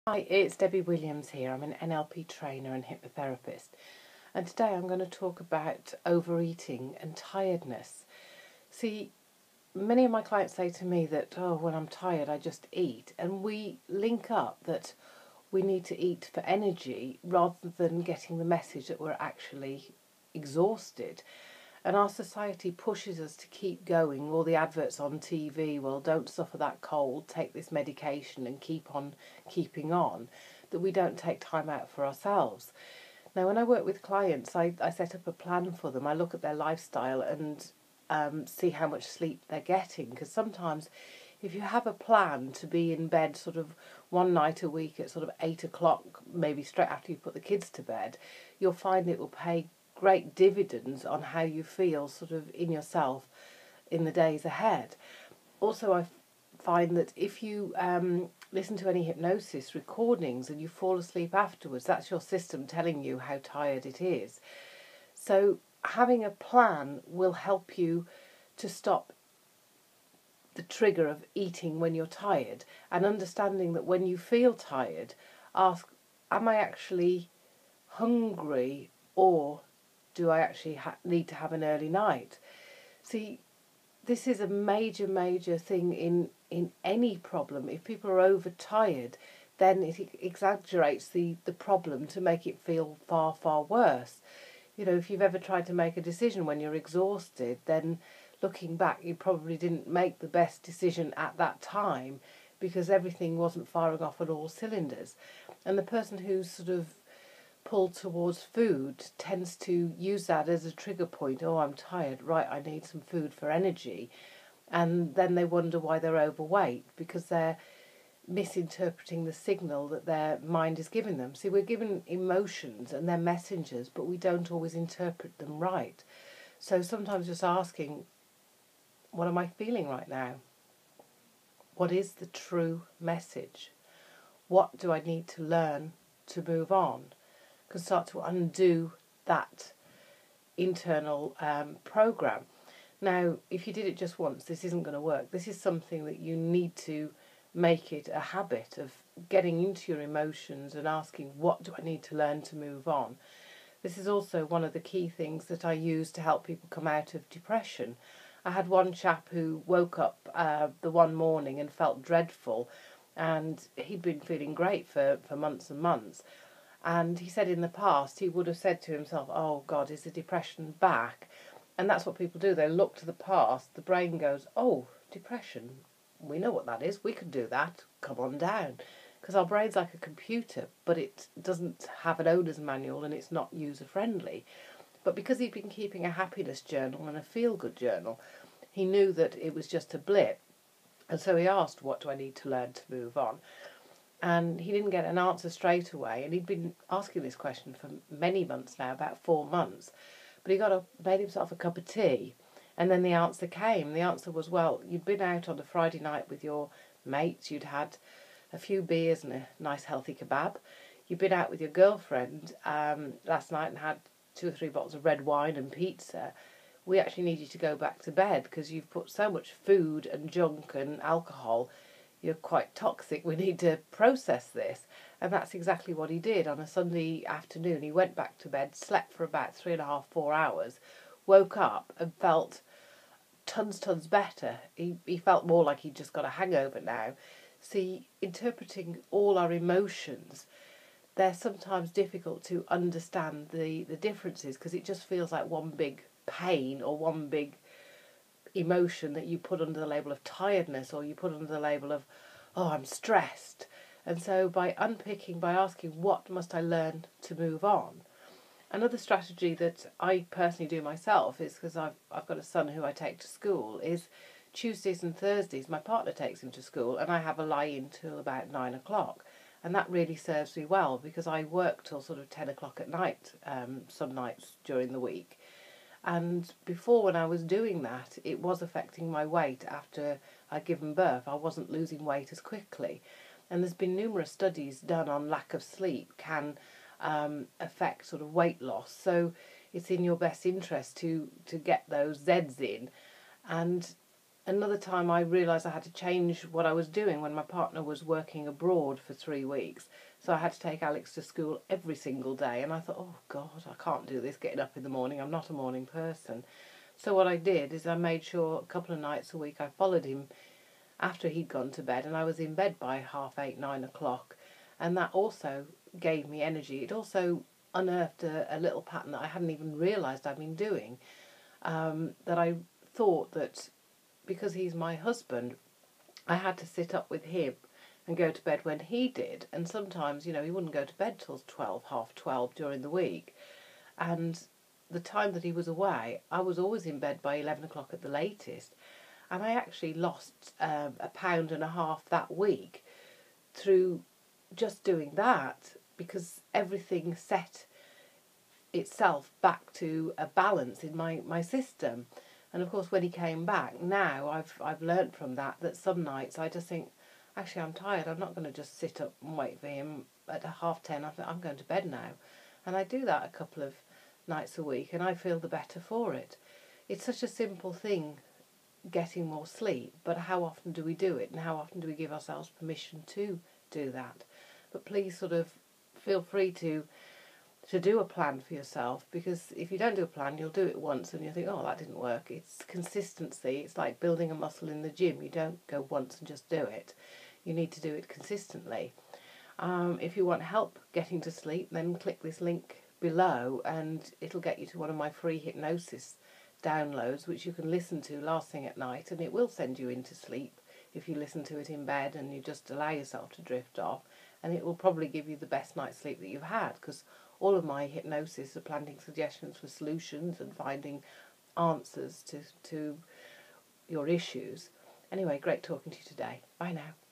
Hi, it's Debbie Williams here. I'm an NLP trainer and hypnotherapist, and today I'm going to talk about overeating and tiredness. See, many of my clients say to me that, when I'm tired I just eat, and we link up that we need to eat for energy rather than getting the message that we're actually exhausted. And our society pushes us to keep going. All the adverts on TV, well, don't suffer that cold, take this medication and keep on keeping on, that we don't take time out for ourselves. Now, when I work with clients, I set up a plan for them. I look at their lifestyle and see how much sleep they're getting. Because sometimes if you have a plan to be in bed sort of one night a week at sort of 8 o'clock, maybe straight after you put the kids to bed, you'll find it will pay great dividends on how you feel sort of in yourself in the days ahead. Also, I find that if you listen to any hypnosis recordings and you fall asleep afterwards, that's your system telling you how tired it is. So having a plan will help you to stop the trigger of eating when you're tired, and understanding that when you feel tired, ask, am I actually hungry, or do I actually need to have an early night? See, this is a major thing in any problem. If people are overtired, then it exaggerates the problem to make it feel far worse. You know, if you've ever tried to make a decision when you're exhausted, then looking back, you probably didn't make the best decision at that time because everything wasn't firing off at all cylinders. And the person who's sort of pulled towards food tends to use that as a trigger point. Oh, I'm tired, right, I need some food for energy. And then they wonder why they're overweight, because they're misinterpreting the signal that their mind is giving them. See, we're given emotions and they're messengers, but we don't always interpret them right. So sometimes just asking, what am I feeling right now? What is the true message? What do I need to learn to move on? Can start to undo that internal program. Now, if you did it just once, this isn't going to work. This is something that you need to make it a habit of getting into your emotions and asking, what do I need to learn to move on? This is also one of the key things that I use to help people come out of depression. I had one chap who woke up the one morning and felt dreadful, and he'd been feeling great for months and months. And he said in the past he would have said to himself, oh God, is the depression back? And that's what people do. They look to the past. The brain goes, oh, depression. We know what that is. We can do that. Come on down. Because our brain's like a computer, but it doesn't have an owner's manual and it's not user-friendly. But because he'd been keeping a happiness journal and a feel-good journal, he knew that it was just a blip. And so he asked, what do I need to learn to move on? And he didn't get an answer straight away. And he'd been asking this question for many months now, about 4 months. But he made himself a cup of tea. And then the answer came. The answer was, well, you'd been out on a Friday night with your mates. You'd had a few beers and a nice healthy kebab. You'd been out with your girlfriend last night and had 2 or 3 bottles of red wine and pizza. We actually need you to go back to bed because you've put so much food and junk and alcohol. You're quite toxic. We need to process this. And that's exactly what he did. On a Sunday afternoon, he went back to bed, slept for about 3.5, 4 hours, woke up and felt tons better. He felt more like he'd just got a hangover now. See, interpreting all our emotions, they're sometimes difficult to understand the differences, because it just feels like one big pain or one big emotion that you put under the label of tiredness, or you put under the label of, oh, I'm stressed. And so by unpicking, by asking, what must I learn to move on? Another strategy that I personally do myself is, because I've got a son who I take to school, is Tuesdays and Thursdays my partner takes him to school and I have a lie-in till about 9 o'clock. And that really serves me well, because I work till sort of 10 o'clock at night some nights during the week. And before, when I was doing that, it was affecting my weight after I'd given birth. I wasn't losing weight as quickly. And there's been numerous studies done on lack of sleep can affect sort of weight loss. So it's in your best interest to get those Zs in. And another time I realised I had to change what I was doing when my partner was working abroad for 3 weeks. So I had to take Alex to school every single day. And I thought, oh God, I can't do this getting up in the morning. I'm not a morning person. So what I did is I made sure a couple of nights a week I followed him after he'd gone to bed. And I was in bed by 8:30, 9 o'clock. And that also gave me energy. It also unearthed a little pattern that I hadn't even realised I'd been doing. That I thought that because he's my husband, I had to sit up with him and go to bed when he did. And sometimes, he wouldn't go to bed till 12, half 12 during the week. And the time that he was away, I was always in bed by 11 o'clock at the latest. And I actually lost 1.5 pounds that week through just doing that, because everything set itself back to a balance in my system. And of course, when he came back, now I've learnt from that some nights I just think, actually, I'm tired. I'm not going to just sit up and wait for him at 10:30. I think I'm going to bed now. And I do that a couple of nights a week, and I feel the better for it. It's such a simple thing, getting more sleep, but how often do we do it, and how often do we give ourselves permission to do that? But please sort of feel free to do a plan for yourself, because if you don't do a plan, you'll do it once and you think, oh, that didn't work. It's consistency. It's like building a muscle in the gym. You don't go once and just do it. You need to do it consistently. If you want help getting to sleep, then click this link below and it'll get you to one of my free hypnosis downloads, which you can listen to last thing at night, and it will send you into sleep if you listen to it in bed and you just allow yourself to drift off, and it will probably give you the best night's sleep that you've had, because all of my hypnosis are planting suggestions for solutions and finding answers to your issues. Anyway, great talking to you today. Bye now.